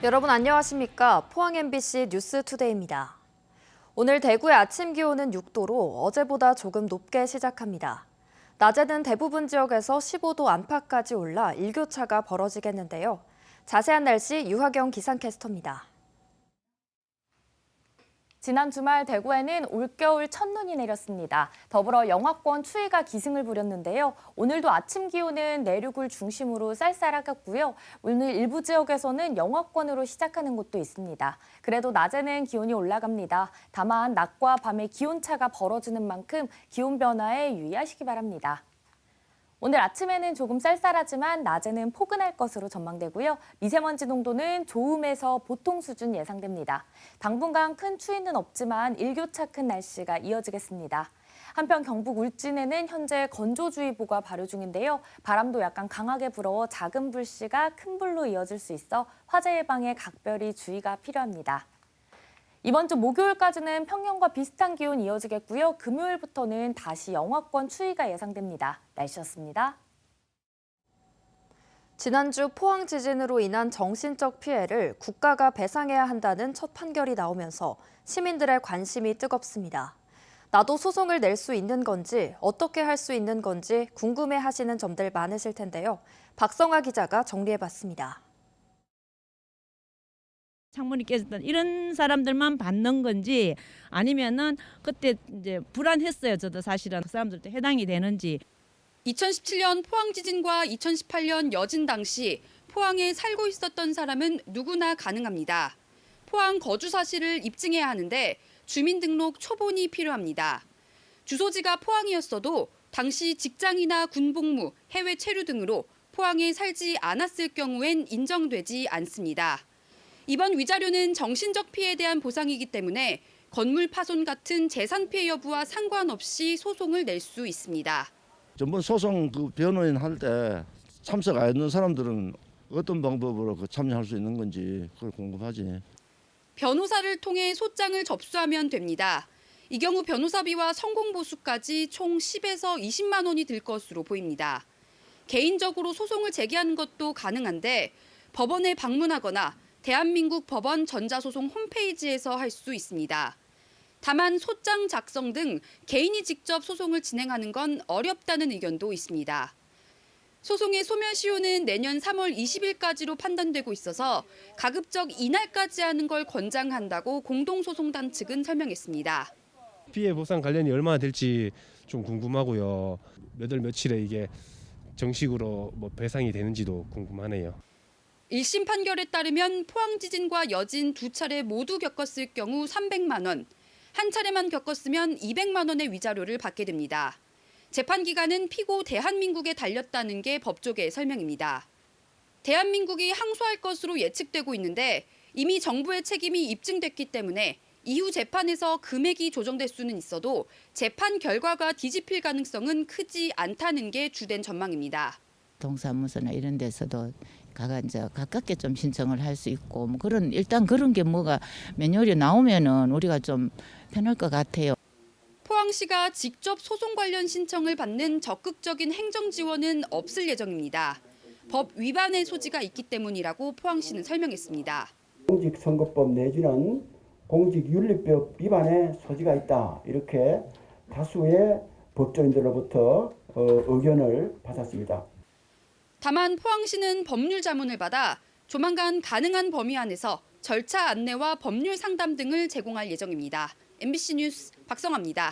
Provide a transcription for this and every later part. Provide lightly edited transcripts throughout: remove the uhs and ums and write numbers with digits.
여러분 안녕하십니까? 포항 MBC 뉴스투데이입니다. 오늘 대구의 아침 기온은 6도로 어제보다 조금 높게 시작합니다. 낮에는 대부분 지역에서 15도 안팎까지 올라 일교차가 벌어지겠는데요. 자세한 날씨 유하경 기상캐스터입니다. 지난 주말 대구에는 올겨울 첫눈이 내렸습니다. 더불어 영하권 추위가 기승을 부렸는데요. 오늘도 아침 기온은 내륙을 중심으로 쌀쌀하겠고요. 오늘 일부 지역에서는 영하권으로 시작하는 곳도 있습니다. 그래도 낮에는 기온이 올라갑니다. 다만 낮과 밤의 기온차가 벌어지는 만큼 기온 변화에 유의하시기 바랍니다. 오늘 아침에는 조금 쌀쌀하지만 낮에는 포근할 것으로 전망되고요. 미세먼지 농도는 좋음에서 보통 수준 예상됩니다. 당분간 큰 추위는 없지만 일교차 큰 날씨가 이어지겠습니다. 한편 경북 울진에는 현재 건조주의보가 발효 중인데요. 바람도 약간 강하게 불어 작은 불씨가 큰 불로 이어질 수 있어 화재 예방에 각별히 주의가 필요합니다. 이번 주 목요일까지는 평년과 비슷한 기온 이어지겠고요. 금요일부터는 다시 영하권 추위가 예상됩니다. 날씨였습니다. 지난주 포항 지진으로 인한 정신적 피해를 국가가 배상해야 한다는 첫 판결이 나오면서 시민들의 관심이 뜨겁습니다. 나도 소송을 낼 수 있는 건지, 어떻게 할 수 있는 건지 궁금해하시는 점들 많으실 텐데요. 박성아 기자가 정리해봤습니다. 창문이 깨졌던 이런 사람들만 받는 건지 아니면은 그때 이제 불안했어요. 저도 사실은 그 사람들도 해당이 되는지. 2017년 포항 지진과 2018년 여진 당시 포항에 살고 있었던 사람은 누구나 가능합니다. 포항 거주 사실을 입증해야 하는데 주민등록 초본이 필요합니다. 주소지가 포항이었어도 당시 직장이나 군복무, 해외 체류 등으로 포항에 살지 않았을 경우엔 인정되지 않습니다. 이번 위자료는 정신적 피해에 대한 보상이기 때문에 건물 파손 같은 재산 피해 여부와 상관없이 소송을 낼 수 있습니다. 전번 소송 변호인 할 때 참석 안 했는 사람들은 어떤 방법으로 참여할 수 있는 건지 그걸 궁금하지. 변호사를 통해 소장을 접수하면 됩니다. 이 경우 변호사비와 성공보수까지 총 10에서 20만 원이 들 것으로 보입니다. 개인적으로 소송을 제기하는 것도 가능한데 법원에 방문하거나 대한민국 법원 전자소송 홈페이지에서 할 수 있습니다. 다만 소장 작성 등 개인이 직접 소송을 진행하는 건 어렵다는 의견도 있습니다. 소송의 소멸시효는 내년 3월 20일까지로 판단되고 있어서 가급적 이날까지 하는 걸 권장한다고 공동소송단 측은 설명했습니다. 피해 보상 관련이 얼마나 될지 좀 궁금하고요. 몇 월 며칠에 이게 정식으로 배상이 되는지도 궁금하네요. 1심 판결에 따르면 포항 지진과 여진 두 차례 모두 겪었을 경우 300만 원, 한 차례만 겪었으면 200만 원의 위자료를 받게 됩니다. 재판 기간은 피고 대한민국에 달렸다는 게 법조계의 설명입니다. 대한민국이 항소할 것으로 예측되고 있는데 이미 정부의 책임이 입증됐기 때문에 이후 재판에서 금액이 조정될 수는 있어도 재판 결과가 뒤집힐 가능성은 크지 않다는 게 주된 전망입니다. 동사무소나 이런 데서도 이제 가깝게 좀 신청을 할 수 있고 일단 그런 게 뭐가 매뉴얼이 나오면은 우리가 좀 편할 것 같아요. 포항시가 직접 소송 관련 신청을 받는 적극적인 행정 지원은 없을 예정입니다. 법 위반의 소지가 있기 때문이라고 포항시는 설명했습니다. 공직선거법 내지는 공직윤리법 위반의 소지가 있다. 이렇게 다수의 법조인들로부터 의견을 받았습니다. 다만 포항시는 법률 자문을 받아 조만간 가능한 범위 안에서 절차 안내와 법률 상담 등을 제공할 예정입니다. MBC 뉴스 박성아입니다.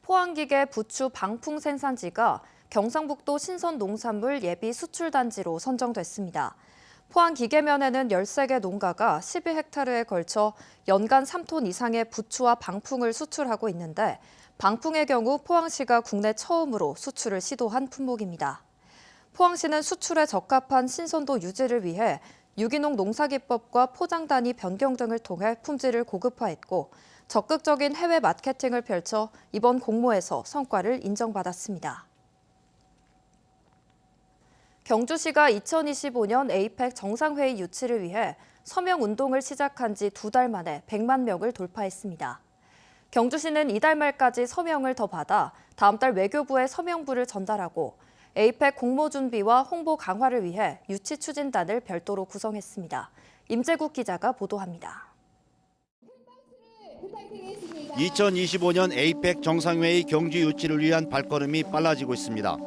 포항기계 부추 방풍 생산지가 경상북도 신선농산물 예비 수출단지로 선정됐습니다. 포항 기계면에는 13개 농가가 12헥타르에 걸쳐 연간 3톤 이상의 부추와 방풍을 수출하고 있는데 방풍의 경우 포항시가 국내 처음으로 수출을 시도한 품목입니다. 포항시는 수출에 적합한 신선도 유지를 위해 유기농 농사기법과 포장단위 변경 등을 통해 품질을 고급화했고 적극적인 해외 마케팅을 펼쳐 이번 공모에서 성과를 인정받았습니다. 경주시가 2025년 에이펙 정상회의 유치를 위해 서명운동을 시작한 지 2달 만에 100만 명을 돌파했습니다. 경주시는 이달 말까지 서명을 더 받아 다음 달 외교부에 서명부를 전달하고 에이펙 공모 준비와 홍보 강화를 위해 유치 추진단을 별도로 구성했습니다. 임재국 기자가 보도합니다. 2025년 에이펙 정상회의 경주 유치를 위한 발걸음이 빨라지고 있습니다.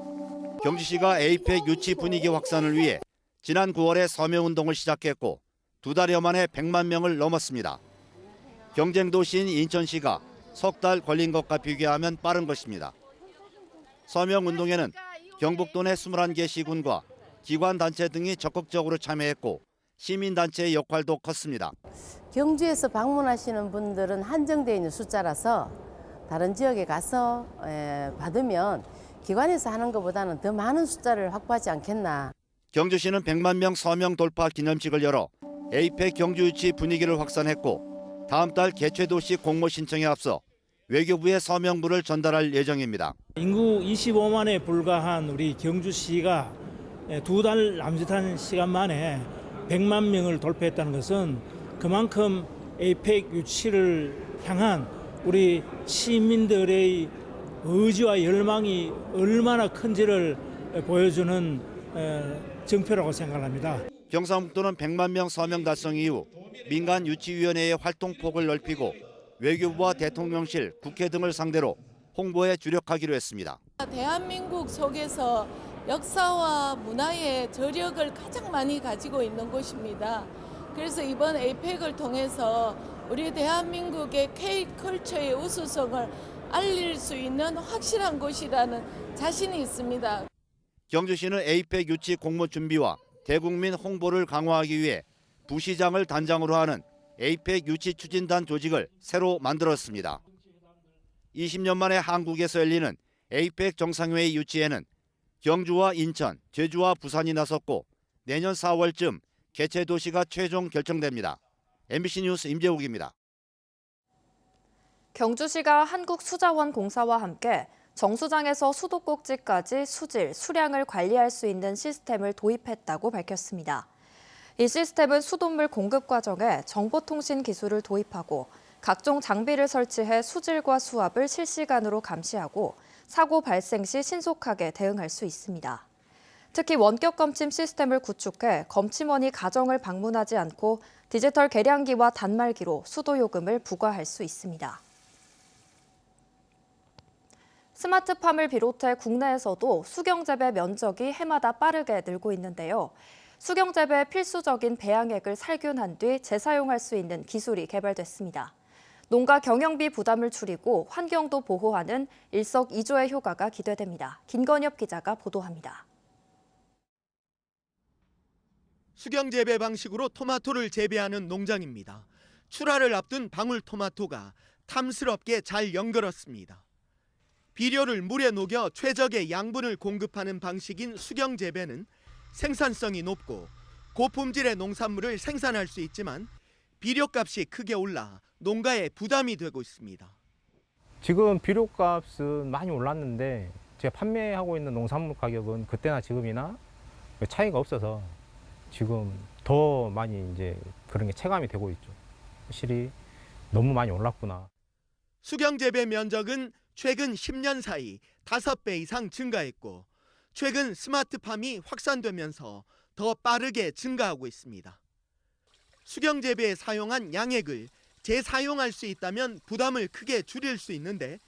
경주시가 에이펙 유치 분위기 확산을 위해 지난 9월에 서명운동을 시작했고 2달여 만에 100만 명을 넘었습니다. 경쟁도시인 인천시가 석 달 걸린 것과 비교하면 빠른 것입니다. 서명운동에는 경북도 내 21개 시군과 기관단체 등이 적극적으로 참여했고 시민단체의 역할도 컸습니다. 경주에서 방문하시는 분들은 한정되어 있는 숫자라서 다른 지역에 가서 받으면 기관에서 하는 것보다는 더 많은 숫자를 확보하지 않겠나. 경주시는 100만 명 서명 돌파 기념식을 열어 에이펙 경주 유치 분위기를 확산했고 다음 달 개최도시 공모 신청에 앞서 외교부에 서명부를 전달할 예정입니다. 인구 25만에 불과한 우리 경주시가 2달 남짓한 시간 만에 100만 명을 돌파했다는 것은 그만큼 에이펙 유치를 향한 우리 시민들의 의지와 열망이 얼마나 큰지를 보여주는 증표라고 생각합니다. 경상북도는 100만 명 서명 달성 이후 민간 유치위원회의 활동폭을 넓히고 외교부와 대통령실, 국회 등을 상대로 홍보에 주력하기로 했습니다. 대한민국 속에서 역사와 문화의 저력을 가장 많이 가지고 있는 곳입니다. 그래서 이번 에이펙을 통해서 우리 대한민국의 K컬처의 우수성을 알릴 수 있는 확실한 곳이라는 자신이 있습니다. 경주시는 에이펙 유치 공모 준비와 대국민 홍보를 강화하기 위해 부시장을 단장으로 하는 에이펙 유치 추진단 조직을 새로 만들었습니다. 20년 만에 한국에서 열리는 에이펙 정상회의 유치에는 경주와 인천, 제주와 부산이 나섰고 내년 4월쯤 개최 도시가 최종 결정됩니다. MBC 뉴스 임재욱입니다. 경주시가 한국수자원공사와 함께 정수장에서 수도꼭지까지 수질, 수량을 관리할 수 있는 시스템을 도입했다고 밝혔습니다. 이 시스템은 수돗물 공급 과정에 정보통신 기술을 도입하고 각종 장비를 설치해 수질과 수압을 실시간으로 감시하고 사고 발생 시 신속하게 대응할 수 있습니다. 특히 원격 검침 시스템을 구축해 검침원이 가정을 방문하지 않고 디지털 계량기와 단말기로 수도 요금을 부과할 수 있습니다. 스마트팜을 비롯해 국내에서도 수경재배 면적이 해마다 빠르게 늘고 있는데요. 수경재배에 필수적인 배양액을 살균한 뒤 재사용할 수 있는 기술이 개발됐습니다. 농가 경영비 부담을 줄이고 환경도 보호하는 일석이조의 효과가 기대됩니다. 김건엽 기자가 보도합니다. 수경재배 방식으로 토마토를 재배하는 농장입니다. 출하를 앞둔 방울토마토가 탐스럽게 잘 연결었습니다. 비료를 물에 녹여 최적의 양분을 공급하는 방식인 수경재배는 생산성이 높고 고품질의 농산물을 생산할 수 있지만 비료값이 크게 올라 농가에 부담이 되고 있습니다. 지금 비료값은 많이 올랐는데 제가 판매하고 있는 농산물 가격은 그때나 지금이나 차이가 없어서 지금 더 많이 이제 그런 게 체감이 되고 있죠. 확실히 너무 많이 올랐구나. 수경재배 면적은 최근 10년 사이 5배 이상 증가했고 최근 스마트팜이 확산되면서 더 빠르게 증가하고 있습니다. 수경재배에 사용한 양액을 재사용할 수 있다면 부담을 크게 줄일 수 있는데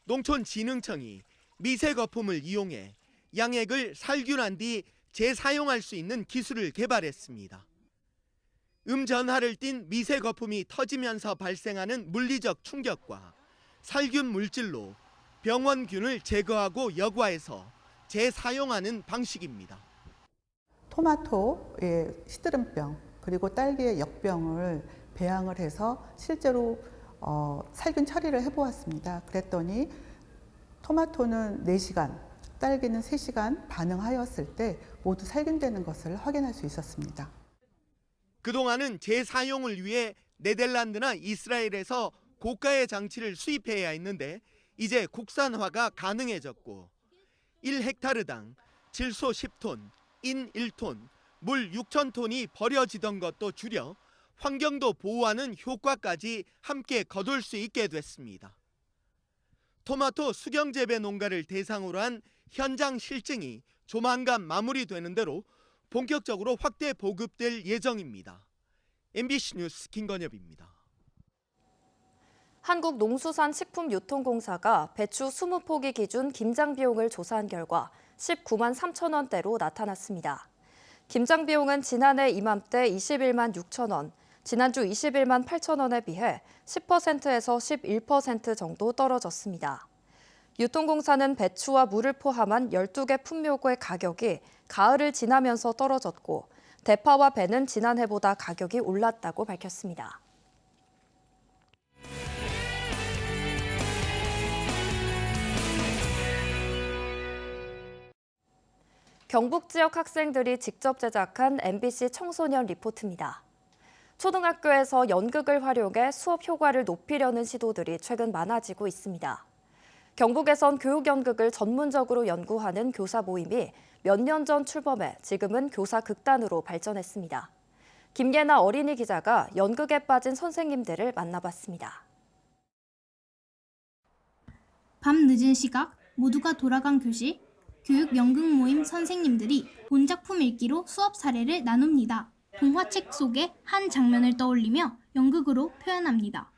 농촌진흥청이 미세거품을 이용해 양액을 살균한 뒤 재사용할 수 있는 기술을 개발했습니다. 음전하를 띤 미세거품이 터지면서 발생하는 물리적 충격과 살균 물질로 병원균을 제거하고 여과해서 재사용하는 방식입니다. 토마토의 시드름병 그리고 딸기의 역병을 배양을 해서 실제로 살균 처리를 해보았습니다. 그랬더니 토마토는 4시간, 딸기는 3시간 반응하였을 때 모두 살균되는 것을 확인할 수 있었습니다. 그동안은 재사용을 위해 네덜란드나 이스라엘에서 고가의 장치를 수입해야 했는데 이제 국산화가 가능해졌고 1헥타르당 질소 10톤, 인 1톤, 물 6,000톤이 버려지던 것도 줄여 환경도 보호하는 효과까지 함께 거둘 수 있게 됐습니다. 토마토 수경재배 농가를 대상으로 한 현장 실증이 조만간 마무리되는 대로 본격적으로 확대 보급될 예정입니다. MBC 뉴스 김건엽입니다. 한국농수산식품유통공사가 배추 20포기 기준 김장 비용을 조사한 결과 19만 3천 원대로 나타났습니다. 김장 비용은 지난해 이맘때 21만 6천 원, 지난주 21만 8천 원에 비해 10%에서 11% 정도 떨어졌습니다. 유통공사는 배추와 물을 포함한 12개 품목의 가격이 가을을 지나면서 떨어졌고 대파와 배는 지난해보다 가격이 올랐다고 밝혔습니다. 경북 지역 학생들이 직접 제작한 MBC 청소년 리포트입니다. 초등학교에서 연극을 활용해 수업 효과를 높이려는 시도들이 최근 많아지고 있습니다. 경북에선 교육연극을 전문적으로 연구하는 교사 모임이 몇 년 전 출범해 지금은 교사 극단으로 발전했습니다. 김예나 어린이 기자가 연극에 빠진 선생님들을 만나봤습니다. 밤 늦은 시각 모두가 돌아간 교실, 교육 연극 모임 선생님들이 본 작품 읽기로 수업 사례를 나눕니다. 동화책 속의 한 장면을 떠올리며 연극으로 표현합니다.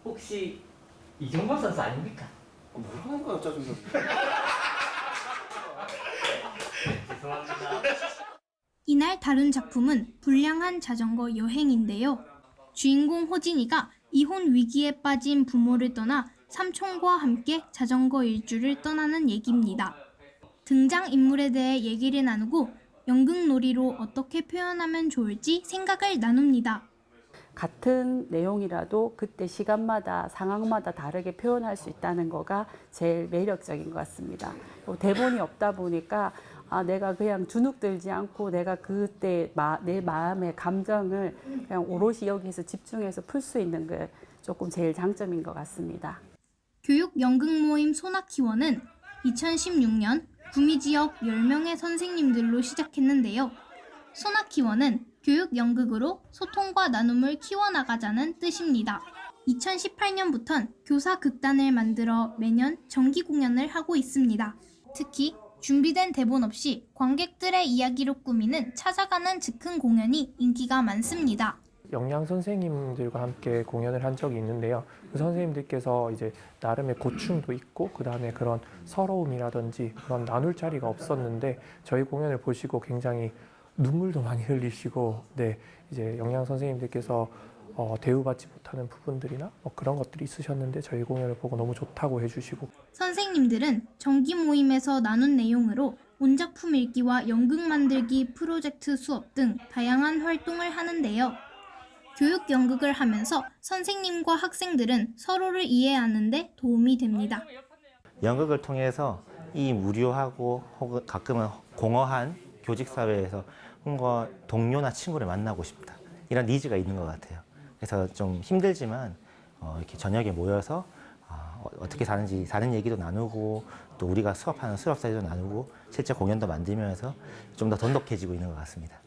혹시 이정범 선수 아닙니까? 뭐라는 거야 짜증나. 죄송합니다. 이날 다룬 작품은 불량한 자전거 여행인데요. 주인공 호진이가 이혼 위기에 빠진 부모를 떠나 삼촌과 함께 자전거 일주를 떠나는 얘기입니다. 등장인물에 대해 얘기를 나누고 연극놀이로 어떻게 표현하면 좋을지 생각을 나눕니다. 같은 내용이라도 그때 시간마다 상황마다 다르게 표현할 수 있다는 거가 제일 매력적인 것 같습니다. 대본이 없다 보니까 내가 그냥 주눅 들지 않고 내가 그때 내 마음의 감정을 그냥 오롯이 여기서 집중해서 풀 수 있는 게 조금 제일 장점인 것 같습니다. 교육 연극 모임 소나키원은 2016년 구미 지역 10명의 선생님들로 시작했는데요. 소나키원은 교육 연극으로 소통과 나눔을 키워나가자는 뜻입니다. 2018년부턴 교사 극단을 만들어 매년 정기 공연을 하고 있습니다. 특히 준비된 대본 없이 관객들의 이야기로 꾸미는 찾아가는 즉흥 공연이 인기가 많습니다. 영양 선생님들과 함께 공연을 한 적이 있는데요. 그 선생님들께서 이제 나름의 고충도 있고 그다음에 그런 서러움이라든지 그런 나눌 자리가 없었는데 저희 공연을 보시고 굉장히 눈물도 많이 흘리시고 이제 영양 선생님들께서 대우받지 못하는 부분들이나 그런 것들이 있으셨는데 저희 공연을 보고 너무 좋다고 해주시고 선생님들은 정기 모임에서 나눈 내용으로 원작품 읽기와 연극 만들기 프로젝트 수업 등 다양한 활동을 하는데요. 교육 연극을 하면서 선생님과 학생들은 서로를 이해하는 데 도움이 됩니다. 연극을 통해서 이 무료하고 혹은 가끔은 공허한 교직사회에서 뭔가 동료나 친구를 만나고 싶다. 이런 니즈가 있는 것 같아요. 그래서 좀 힘들지만 이렇게 저녁에 모여서 어떻게 사는지 사는 얘기도 나누고 또 우리가 수업하는 수업사회도 나누고 실제 공연도 만들면서 좀 더 돈독해지고 있는 것 같습니다.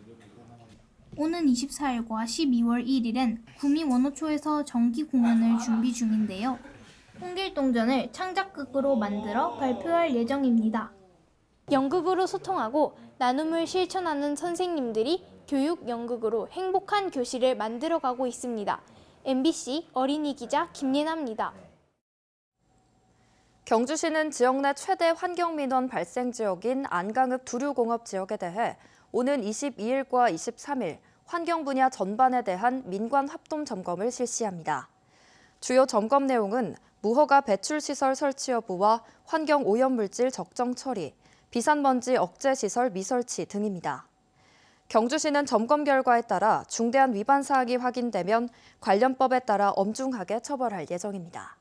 오는 24일과 12월 1일엔 구미 원호초에서 정기 공연을 준비 중인데요. 홍길동전을 창작극으로 만들어 발표할 예정입니다. 연극으로 소통하고 나눔을 실천하는 선생님들이 교육 연극으로 행복한 교실을 만들어가고 있습니다. MBC 어린이 기자 김예나입니다. 경주시는 지역 내 최대 환경민원 발생 지역인 안강읍 두류공업 지역에 대해 오는 22일과 23일 환경 분야 전반에 대한 민관 합동 점검을 실시합니다. 주요 점검 내용은 무허가 배출시설 설치 여부와 환경 오염물질 적정 처리, 비산먼지 억제 시설 미설치 등입니다. 경주시는 점검 결과에 따라 중대한 위반 사항이 확인되면 관련법에 따라 엄중하게 처벌할 예정입니다.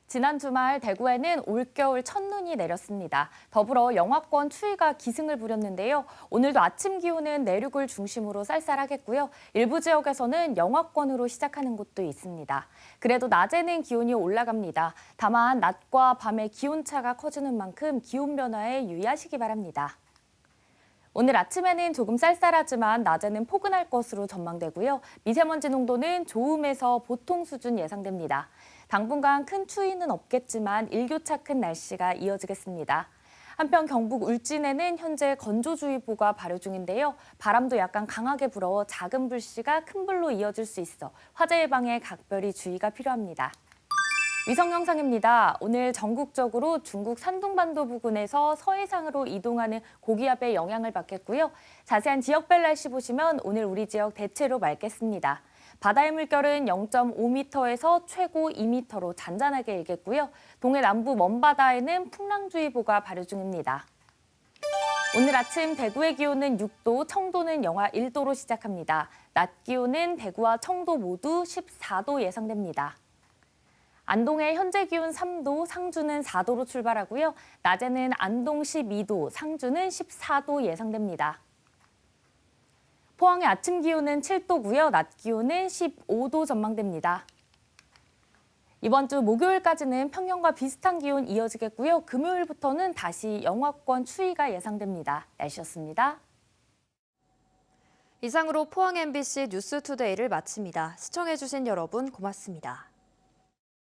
지난 주말 대구에는 올겨울 첫눈이 내렸습니다. 더불어 영하권 추위가 기승을 부렸는데요. 오늘도 아침 기온은 내륙을 중심으로 쌀쌀하겠고요. 일부 지역에서는 영하권으로 시작하는 곳도 있습니다. 그래도 낮에는 기온이 올라갑니다. 다만 낮과 밤의 기온차가 커지는 만큼 기온 변화에 유의하시기 바랍니다. 오늘 아침에는 조금 쌀쌀하지만 낮에는 포근할 것으로 전망되고요. 미세먼지 농도는 좋음에서 보통 수준 예상됩니다. 당분간 큰 추위는 없겠지만 일교차 큰 날씨가 이어지겠습니다. 한편 경북 울진에는 현재 건조주의보가 발효 중인데요. 바람도 약간 강하게 불어 작은 불씨가 큰 불로 이어질 수 있어 화재 예방에 각별히 주의가 필요합니다. 위성 영상입니다. 오늘 전국적으로 중국 산둥반도 부근에서 서해상으로 이동하는 고기압의 영향을 받겠고요. 자세한 지역별 날씨 보시면 오늘 우리 지역 대체로 맑겠습니다. 바다의 물결은 0.5m에서 최고 2m로 잔잔하게 일겠고요. 동해 남부 먼바다에는 풍랑주의보가 발효 중입니다. 오늘 아침 대구의 기온은 6도, 청도는 영하 1도로 시작합니다. 낮 기온은 대구와 청도 모두 14도 예상됩니다. 안동의 현재 기온 3도, 상주는 4도로 출발하고요. 낮에는 안동 12도, 상주는 14도 예상됩니다. 포항의 아침 기온은 7도고요. 낮 기온은 15도 전망됩니다. 이번 주 목요일까지는 평년과 비슷한 기온 이어지겠고요. 금요일부터는 다시 영하권 추위가 예상됩니다. 날씨였습니다. 이상으로 포항 MBC 뉴스투데이를 마칩니다. 시청해주신 여러분 고맙습니다.